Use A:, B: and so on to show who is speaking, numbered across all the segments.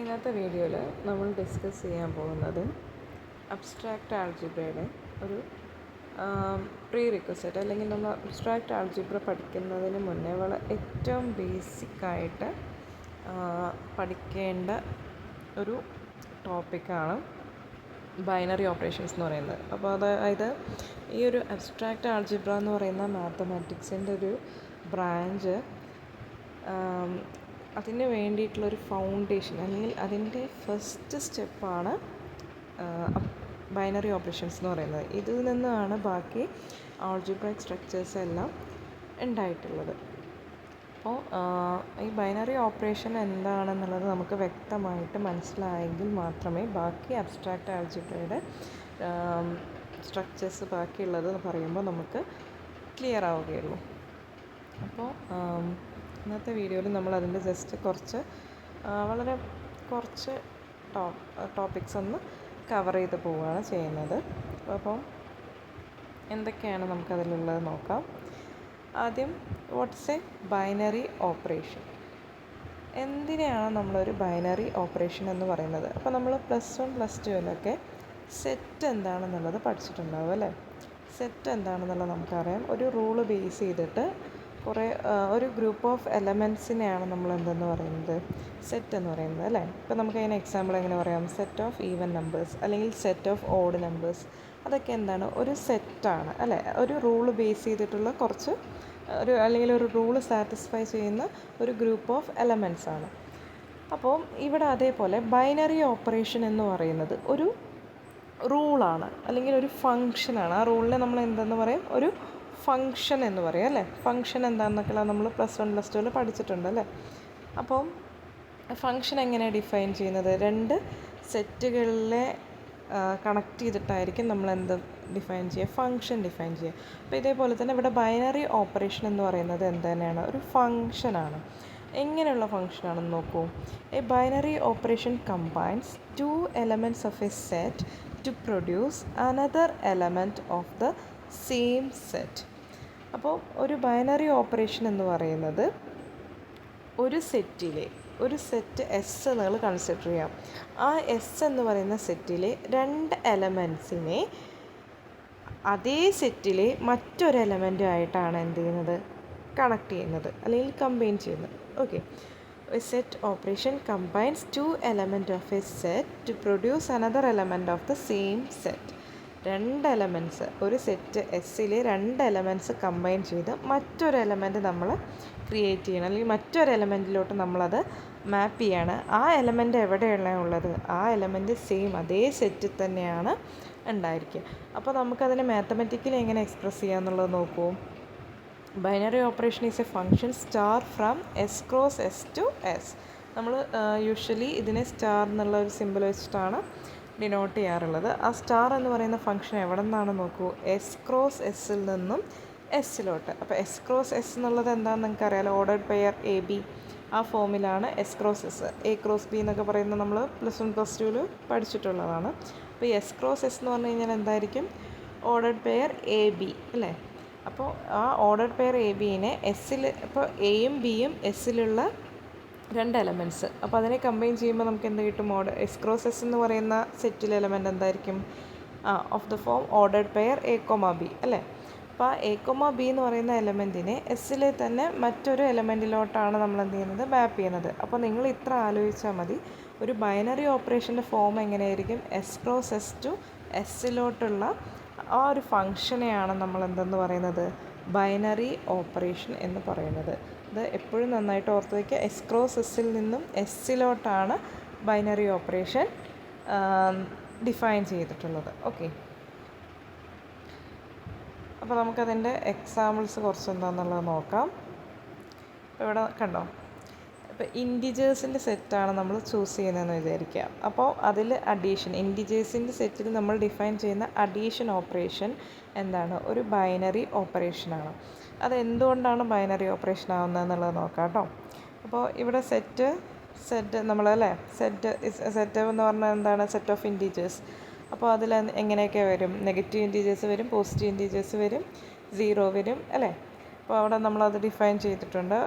A: ഇന്നത്തെ വീഡിയോയിൽ നമ്മൾ ഡിസ്കസ് ചെയ്യാൻ പോകുന്നത് അബ്സ്ട്രാക്റ്റ് ആൾജിബ്രയുടെ ഒരു പ്രീ റിക്വസൈറ്റ്, അല്ലെങ്കിൽ നമ്മൾ അബ്സ്ട്രാക്റ്റ് ആൾജിബ്ര പഠിക്കുന്നതിന് മുന്നേ ഏറ്റവും ബേസിക്കായിട്ട് പഠിക്കേണ്ട ഒരു ടോപ്പിക്കാണ് ബൈനറി ഓപ്പറേഷൻസ് എന്ന് പറയുന്നത്. അപ്പോൾ അതായത് ഈ ഒരു അബ്സ്ട്രാക്റ്റ് ആൾജിബ്ര എന്ന് പറയുന്ന മാത്തമാറ്റിക്സിൻ്റെ ഒരു ബ്രാഞ്ച് അതിന് വേണ്ടിയിട്ടുള്ളൊരു ഫൗണ്ടേഷൻ, അല്ലെങ്കിൽ അതിൻ്റെ ഫസ്റ്റ് സ്റ്റെപ്പാണ് ബൈനറി ഓപ്പറേഷൻസ് എന്ന് പറയുന്നത്. ഇതിൽ നിന്നാണ് ബാക്കി ആൾജിബ്രിക് സ്ട്രക്ചേഴ്സ് എല്ലാം ഉണ്ടായിട്ടുള്ളത്. അപ്പോൾ ഈ ബൈനറി ഓപ്പറേഷൻ എന്താണെന്നുള്ളത് നമുക്ക് വ്യക്തമായിട്ട് മനസ്സിലായെങ്കിൽ മാത്രമേ ബാക്കി അബ്സ്ട്രാക്റ്റ് ആൾജിബ്രയുടെ സ്ട്രക്ചേഴ്സ് ബാക്കിയുള്ളത് പറയുമ്പോൾ നമുക്ക് ക്ലിയർ ആവുകയുള്ളൂ. അപ്പോൾ ഇന്നത്തെ വീഡിയോയിൽ നമ്മൾ അതിൻ്റെ ജസ്റ്റ് വളരെ കുറച്ച് ടോപ്പിക്സ് ഒന്ന് കവർ ചെയ്ത് പോവുകയാണ് ചെയ്യുന്നത്. അപ്പം എന്തൊക്കെയാണ് നമുക്കതിലുള്ളത് നോക്കാം. ആദ്യം, വാട്ട്സ് എ ബൈനറി ഓപ്പറേഷൻ? എന്തിനെയാണ് നമ്മളൊരു ബൈനറി ഓപ്പറേഷൻ എന്ന് പറയുന്നത്? അപ്പോൾ നമ്മൾ +1 +2 സെറ്റ് എന്താണെന്നുള്ളത് പഠിച്ചിട്ടുണ്ടാവും അല്ലേ? സെറ്റ് എന്താണെന്നുള്ളത് നമുക്കറിയാം. ഒരു റൂള് ബേസ് ചെയ്തിട്ട് ഒരു ഗ്രൂപ്പ് ഓഫ് എലമെൻസിനെയാണ് നമ്മൾ എന്തെന്ന് പറയുന്നത്, സെറ്റ് എന്ന് പറയുന്നത് അല്ലേ? ഇപ്പോൾ നമുക്ക് അതിന് എക്സാമ്പിൾ എങ്ങനെ പറയാം? സെറ്റ് ഓഫ് ഈവൻ നമ്പേഴ്സ് അല്ലെങ്കിൽ സെറ്റ് ഓഫ് ഓഡ് നമ്പേഴ്സ്, അതൊക്കെ എന്താണ്? ഒരു സെറ്റാണ് അല്ലേ? ഒരു റൂള് ബേസ് ചെയ്തിട്ടുള്ള അല്ലെങ്കിൽ ഒരു റൂള് സാറ്റിസ്ഫൈ ചെയ്യുന്ന ഒരു ഗ്രൂപ്പ് ഓഫ് എലമെൻസ് ആണ്. അപ്പോൾ ഇവിടെ അതേപോലെ ബൈനറി ഓപ്പറേഷൻ എന്ന് പറയുന്നത് ഒരു റൂളാണ്, അല്ലെങ്കിൽ ഒരു ഫങ്ഷനാണ്. ആ റൂളിനെ നമ്മൾ എന്തെന്ന് പറയും? ഒരു ഫങ്ഷൻ എന്ന് പറയും അല്ലേ? ഫങ്ഷൻ എന്താണെന്നൊക്കെ നമ്മൾ +1 +2 പഠിച്ചിട്ടുണ്ട് അല്ലേ? അപ്പോൾ ഫങ്ഷൻ എങ്ങനെയാണ് ഡിഫൈൻ ചെയ്യുന്നത്? 2 സെറ്റുകളിലെ കണക്ട് ചെയ്തിട്ടായിരിക്കും നമ്മൾ ഡിഫൈൻ ചെയ്യുക? ഫങ്ഷൻ ഡിഫൈൻ ചെയ്യുക. അപ്പോൾ ഇതേപോലെ തന്നെ ഇവിടെ ബൈനറി ഓപ്പറേഷൻ എന്ന് പറയുന്നത് എന്ത് തന്നെയാണ്? ഒരു ഫങ്ഷനാണ്. എങ്ങനെയുള്ള ഫങ്ഷനാണെന്ന് നോക്കൂ. A binary operation combines 2 elements of a set to produce another element of the same set. അപ്പോൾ ഒരു ബൈനറി ഓപ്പറേഷൻ എന്ന് പറയുന്നത് ഒരു സെറ്റ് എസ് നിങ്ങൾ കൺസിഡർ ചെയ്യാം. ആ എസ് എന്ന് പറയുന്ന സെറ്റിലെ 2 എലമെൻസിനെ അതേ സെറ്റിലെ മറ്റൊരു എലമെൻറ്റുമായിട്ടാണ് എന്ത് ചെയ്യുന്നത്? കണക്ട് ചെയ്യുന്നത് അല്ലെങ്കിൽ കമ്പൈൻ ചെയ്യുന്നത്. Okay, set operation combines 2 elements of a set to produce another element of the same set. 2 elements, ഒരു സെറ്റ് എസ്സിലെ 2 എലമെൻറ്റ്സ് കമ്പൈൻ ചെയ്ത് മറ്റൊരു എലമെൻറ്റ് നമ്മൾ ക്രിയേറ്റ് ചെയ്യണം, അല്ലെങ്കിൽ മറ്റൊരു എലമെൻറ്റിലോട്ട് നമ്മളത് മാപ്പ് ചെയ്യാണ്. ആ എലമെൻറ്റ് എവിടെയാണ് ഉള്ളത്? ആ എലമെൻറ്റ് സെയിം അതേ സെറ്റിൽ തന്നെയാണ് ഉണ്ടായിരിക്കുക. അപ്പോൾ നമുക്കതിനെ മാത്തമാറ്റിക്കലി എങ്ങനെ എക്സ്പ്രസ് ചെയ്യാമെന്നുള്ളത് നോക്കൂ. Binary operation is A function star from S cross S to S. നമ്മൾ യൂഷ്വലി ഇതിനെ സ്റ്റാർ എന്നുള്ള ഒരു സിമ്പിൾ വെച്ചിട്ടാണ് ഡിനോട്ട് ചെയ്യാറുള്ളത്. ആ സ്റ്റാർ എന്ന് പറയുന്ന ഫംഗ്ഷൻ എവിടെ നിന്നാണ് നോക്കൂ? S cross Sൽ നിന്നും എസ്സിലോട്ട്. അപ്പോൾ S cross S എന്നുള്ളത് എന്താണെന്ന് നിങ്ങൾക്ക് അറിയാലോ? ഓർഡേർഡ് പെയർ AB, ആ ഫോമിലാണ് S cross S. A cross B എന്നൊക്കെ പറയുന്നത് നമ്മൾ +1 +2 പഠിച്ചിട്ടുള്ളതാണ്. അപ്പോൾ S cross S എന്ന് പറഞ്ഞു കഴിഞ്ഞാൽ എന്തായിരിക്കും? ഓർഡേർഡ് പെയർ AB അല്ലേ? അപ്പോൾ ആ ഓർഡേർഡ് പെയർ ABനെ എസ്സിൽ, ഇപ്പോൾ എയും ബിയും എസ്സിലുള്ള 2 എലമെൻറ്റ്സ്, അപ്പോൾ അതിനെ കമ്പൈൻ ചെയ്യുമ്പോൾ നമുക്ക് എന്ത് കിട്ടും? S cross S എന്ന് പറയുന്ന സെറ്റിലെ എലമെൻറ്റ് എന്തായിരിക്കും? Of the form ordered pair A, B അല്ലേ? അപ്പോൾ ആ A, B എന്ന് പറയുന്ന എലമെൻറ്റിനെ എസ്സിലെ തന്നെ മറ്റൊരു എലമെൻറ്റിലോട്ടാണ് നമ്മൾ എന്ത് ചെയ്യുന്നത്? മാപ്പ് ചെയ്യുന്നത്. അപ്പോൾ നിങ്ങൾ ഇത്ര ആലോചിച്ചാൽ മതി, ഒരു ബൈനറി ഓപ്പറേഷൻ്റെ ഫോം എങ്ങനെയായിരിക്കും? S cross S ടു എസ്സിലോട്ടുള്ള ആ ഒരു ഫങ്ഷനെയാണ് നമ്മൾ എന്തെന്ന് പറയുന്നത്? ബൈനറി ഓപ്പറേഷൻ എന്ന് പറയുന്നത്. ഇത് എപ്പോഴും നന്നായിട്ട് ഓർത്ത് വയ്ക്കുക. S cross Sൽ നിന്നും എസ്സിലോട്ടാണ് ബൈനറി ഓപ്പറേഷൻ ഡിഫൈൻ ചെയ്തിട്ടുള്ളത്. ഓക്കെ, അപ്പോൾ നമുക്കതിൻ്റെ എക്സാമ്പിൾസ് കുറച്ച് എന്താണെന്നുള്ളത് നോക്കാം. ഇപ്പോൾ ഇവിടെ കണ്ടോ, ഇപ്പോൾ ഇൻറ്റിജേഴ്സിൻ്റെ സെറ്റാണ് നമ്മൾ ചൂസ് ചെയ്യുന്നതെന്ന് വിചാരിക്കുക. അപ്പോൾ അതിൽ ഇൻറ്റിജേഴ്സിൻ്റെ സെറ്റിൽ നമ്മൾ ഡിഫൈൻ ചെയ്യുന്ന അഡീഷൻ ഓപ്പറേഷൻ എന്താണ്? ഒരു ബൈനറി ഓപ്പറേഷനാണ്. അതെന്തുകൊണ്ടാണ് ബൈനറി ഓപ്പറേഷൻ ആവുന്നതെന്നുള്ളത് നോക്കാം കേട്ടോ. അപ്പോൾ ഇവിടെ സെറ്റ് നമ്മളല്ലേ, സെറ്റ് എന്ന് പറഞ്ഞാൽ എന്താണ്? Set of integers. അപ്പോൾ അതിൽ എങ്ങനെയൊക്കെ വരും? നെഗറ്റീവ് ഇൻറ്റിജേഴ്സ് വരും, പോസിറ്റീവ് ഇൻറ്റിജേഴ്സ് വരും, 0 വരും അല്ലേ? അപ്പോൾ അവിടെ നമ്മളത് ഡിഫൈൻ ചെയ്തിട്ടുണ്ട്.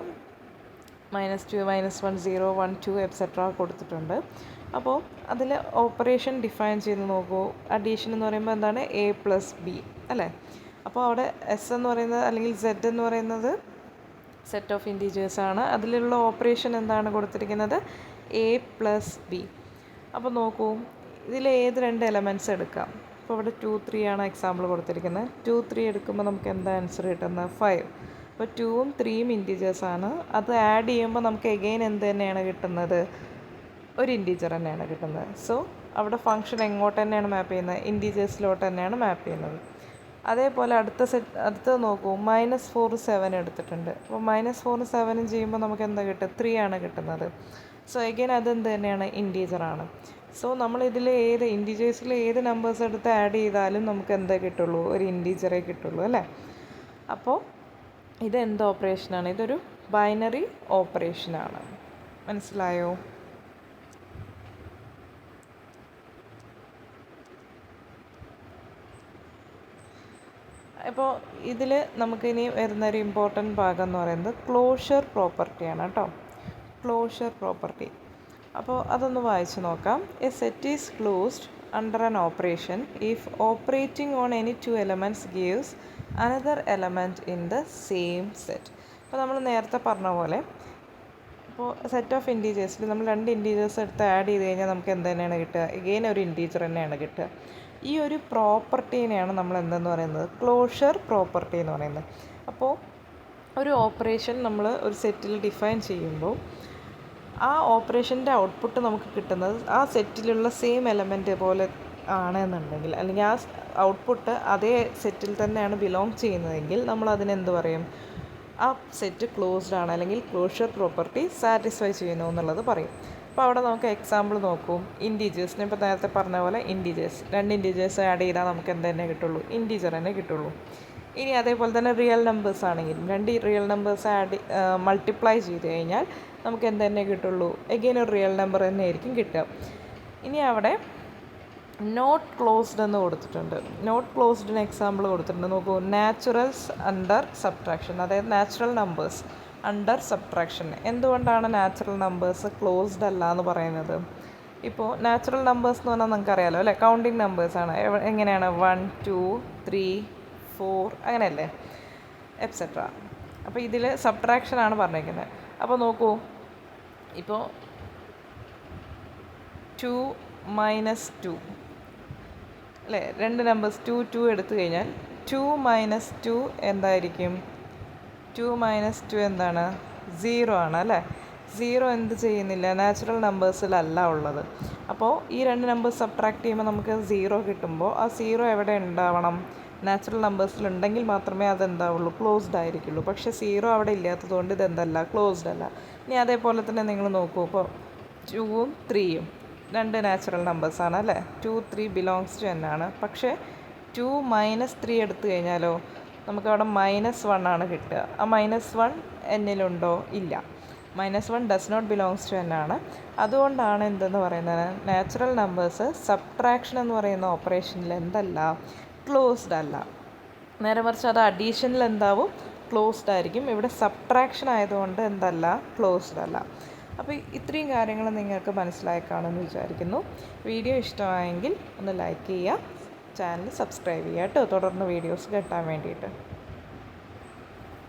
A: -2 -1 0 1 2 എക്സെട്ര കൊടുത്തിട്ടുണ്ട്. അപ്പോൾ അതിൽ ഓപ്പറേഷൻ ഡിഫൈൻ ചെയ്ത് നോക്കൂ. അഡീഷൻ എന്ന് പറയുമ്പോൾ എന്താണ്? A+B അല്ലേ? അപ്പോൾ അവിടെ എസ് എന്ന് പറയുന്നത് അല്ലെങ്കിൽ സെഡ് എന്ന് പറയുന്നത് സെറ്റ് ഓഫ് ഇൻറ്റീജേഴ്സാണ്. അതിലുള്ള ഓപ്പറേഷൻ എന്താണ് കൊടുത്തിരിക്കുന്നത്? A+B. അപ്പോൾ നോക്കൂ, ഇതിൽ ഏത് 2 എലമെൻറ്റ്സ് എടുക്കാം? അപ്പോൾ ഇവിടെ 2 3 ആണ് എക്സാമ്പിൾ കൊടുത്തിരിക്കുന്നത്. 2 3 എടുക്കുമ്പോൾ നമുക്ക് എന്താ ആൻസർ കിട്ടുന്നത്? 5. അപ്പോൾ 2ഉം 3ഉം ഇൻറ്റീജേഴ്സാണ്. അത് ആഡ് ചെയ്യുമ്പോൾ നമുക്ക് എഗെയിൻ എന്ത് തന്നെയാണ് കിട്ടുന്നത്? ഒരു ഇൻറ്റീജർ തന്നെയാണ് കിട്ടുന്നത്. സോ അവിടെ ഫംഗ്ഷൻ എങ്ങോട്ട് തന്നെയാണ് മാപ്പ് ചെയ്യുന്നത്? ഇൻറ്റീജേഴ്സിലോട്ട് തന്നെയാണ് മാപ്പ് ചെയ്യുന്നത്. അതേപോലെ അടുത്തത് നോക്കൂ, -4 7 എടുത്തിട്ടുണ്ട്. അപ്പോൾ -4 7 ചെയ്യുമ്പോൾ നമുക്ക് എന്താ കിട്ടുക? 3 ആണ് കിട്ടുന്നത്. സോ എഗെയിൻ അതെന്ത് തന്നെയാണ്? ഇൻറ്റീജറാണ്. സോ നമ്മളിതിൽ ഇൻറ്റീജേഴ്സിൽ ഏത് നമ്പേഴ്സ് എടുത്ത് ആഡ് ചെയ്താലും നമുക്ക് എന്താ കിട്ടുള്ളൂ? ഒരു ഇൻറ്റീജറേ കിട്ടുള്ളൂ അല്ലേ? അപ്പോൾ ഇത് എന്ത് ഓപ്പറേഷനാണ്? ഇതൊരു ബൈനറി ഓപ്പറേഷനാണ്. മനസ്സിലായോ? അപ്പോൾ ഇതിൽ നമുക്കിനി വരുന്നൊരു ഇമ്പോർട്ടൻറ്റ് ഭാഗം എന്ന് പറയുന്നത് ക്ലോഷർ പ്രോപ്പർട്ടിയാണ് കേട്ടോ. Closure property. അപ്പോൾ അതൊന്ന് വായിച്ച് നോക്കാം. A set is closed under an operation if operating on any 2 elements gives another element in the same set. അപ്പോൾ നമ്മൾ നേരത്തെ പറഞ്ഞ പോലെ ഇപ്പോൾ സെറ്റ് ഓഫ് ഇൻറ്റീജേഴ്സിൽ നമ്മൾ 2 ഇൻറ്റീജേഴ്സ് എടുത്ത് ആഡ് ചെയ്ത് കഴിഞ്ഞാൽ നമുക്ക് എന്ത് തന്നെയാണ് കിട്ടുക? എഗെയിൻ ഒരു ഇൻറ്റീജർ തന്നെയാണ് കിട്ടുക. ഈ ഒരു പ്രോപ്പർട്ടീനെയാണ് നമ്മൾ എന്തെന്ന് പറയുന്നത്? ക്ലോഷർ പ്രോപ്പർട്ടി എന്ന് പറയുന്നത്. അപ്പോൾ ഒരു ഓപ്പറേഷൻ നമ്മൾ ഒരു സെറ്റിൽ ഡിഫൈൻ ചെയ്യുമ്പോൾ ആ ഓപ്പറേഷൻ്റെ ഔട്ട്പുട്ട് നമുക്ക് കിട്ടുന്നത് ആ സെറ്റിലുള്ള സെയിം എലമെൻറ്റ് പോലെ ആണെന്നുണ്ടെങ്കിൽ, അല്ലെങ്കിൽ ആ ഔട്ട്പുട്ട് അതേ സെറ്റിൽ തന്നെയാണ് ബിലോങ് ചെയ്യുന്നതെങ്കിൽ നമ്മൾ അതിനെന്ത് പറയും? ആ സെറ്റ് ക്ലോസ്ഡ് ആണ്, അല്ലെങ്കിൽ ക്ലോഷർ പ്രോപ്പർട്ടി സാറ്റിസ്ഫൈ ചെയ്യുന്നു എന്നുള്ളത് പറയും. അപ്പോൾ അവിടെ നമുക്ക് എക്സാമ്പിൾ നോക്കും. ഇൻറ്റീജേഴ്സിനെ ഇപ്പോൾ നേരത്തെ പറഞ്ഞ പോലെ ഇൻറ്റീജേഴ്സ് 2 ഇൻറ്റീജേഴ്സ് ആഡ് ചെയ്താൽ നമുക്ക് എന്ത് തന്നെ കിട്ടുള്ളൂ? ഇൻറ്റീജർ തന്നെ കിട്ടുള്ളൂ. ഇനി അതേപോലെ തന്നെ റിയൽ നമ്പേഴ്സ് ആണെങ്കിലും 2 റിയൽ നമ്പേഴ്സ് മൾട്ടിപ്ലൈ ചെയ്ത് കഴിഞ്ഞാൽ നമുക്ക് എന്ത് തന്നെ കിട്ടുള്ളൂ? എഗെയിൻ ഒരു റിയൽ നമ്പർ തന്നെ ആയിരിക്കും കിട്ടുക. ഇനി അവിടെ നോട്ട് ക്ലോസ്ഡ് എന്ന് കൊടുത്തിട്ടുണ്ട്. നോട്ട് ക്ലോസ്ഡിന് എക്സാമ്പിൾ കൊടുത്തിട്ടുണ്ട്. നോക്കൂ, നാച്ചുറൽസ് അണ്ടർ സബ്ട്രാക്ഷൻ, അതായത് നാച്ചുറൽ നമ്പേഴ്സ് അണ്ടർ സബ്ട്രാക്ഷൻ. എന്തുകൊണ്ടാണ് നാച്ചുറൽ നമ്പേഴ്സ് ക്ലോസ്ഡ് അല്ല എന്ന് പറയുന്നത്? ഇപ്പോൾ നാച്ചുറൽ നമ്പേഴ്സ് എന്ന് പറഞ്ഞാൽ നമുക്കറിയാലോ അല്ലേ? കൗണ്ടിങ് നമ്പേഴ്സാണ്. എങ്ങനെയാണ്? 1 2 3 4 അങ്ങനെയല്ലേ, എക്സെട്ര. അപ്പോൾ ഇതിൽ സബ്ട്രാക്ഷനാണ് പറഞ്ഞിരിക്കുന്നത്. അപ്പോൾ നോക്കൂ, ഇപ്പോൾ 2 - 2 അല്ലേ? 2 നമ്പേഴ്സ് 2 2 എടുത്തു കഴിഞ്ഞാൽ 2 - 2 എന്തായിരിക്കും? 2 - 2 എന്താണ്? 0 ആണ് അല്ലേ? 0 എന്ത് ചെയ്യുന്നില്ല? നാച്ചുറൽ നമ്പേഴ്സിലല്ല ഉള്ളത്. അപ്പോൾ ഈ 2 നമ്പേഴ്സ് സബ്ട്രാക്ട് ചെയ്യുമ്പോൾ നമുക്ക് 0 കിട്ടുമ്പോൾ ആ 0 എവിടെ ഉണ്ടാവണം? നാച്ചുറൽ നമ്പേഴ്സിലുണ്ടെങ്കിൽ മാത്രമേ അതെന്താവുള്ളൂ? ക്ലോസ്ഡ് ആയിരിക്കുള്ളൂ. പക്ഷേ 0 അവിടെ ഇല്ലാത്തതുകൊണ്ട് ഇതെന്തല്ല? ക്ലോസ്ഡ് അല്ല. ഇനി അതേപോലെ തന്നെ നിങ്ങൾ നോക്കൂ, ഇപ്പോൾ 2ഉം 3ഉം 2 നാച്ചുറൽ നമ്പേഴ്സാണ് അല്ലേ? 2 3 ബിലോങ്സ് ടു n ആണ്. പക്ഷേ 2 - 3 എടുത്തു കഴിഞ്ഞാലോ നമുക്കവിടെ -1 ആണ് കിട്ടുക. ആ -1 എന്നിലുണ്ടോ? ഇല്ല. -1 does not belongs to n ആണ്. അതുകൊണ്ടാണ് എന്തെന്ന് പറയുന്നത്? നാച്ചുറൽ നമ്പേഴ്സ് സബ്ട്രാക്ഷൻ എന്ന് പറയുന്ന ഓപ്പറേഷനിൽ എന്തല്ല? ക്ലോസ്ഡ് അല്ല. നേരെ മറിച്ച് അത് അഡീഷനിൽ എന്താവും? ക്ലോസ്ഡ് ആയിരിക്കും. ഇവിടെ സബ്ട്രാക്ഷൻ ആയതുകൊണ്ട് എന്തല്ല? ക്ലോസ്ഡ് അല്ല. അപ്പോൾ ഇത്രയും കാര്യങ്ങൾ നിങ്ങൾക്ക് മനസ്സിലായി കാണുമെന്ന് വിചാരിക്കുന്നു. വീഡിയോ ഇഷ്ടമായെങ്കിൽ ഒന്ന് ലൈക്ക് ചെയ്യുക, ചാനൽ സബ്സ്ക്രൈബ് ചെയ്യുക കേട്ടോ, തുടർന്ന് വീഡിയോസ് കിട്ടാൻ വേണ്ടിയിട്ട്.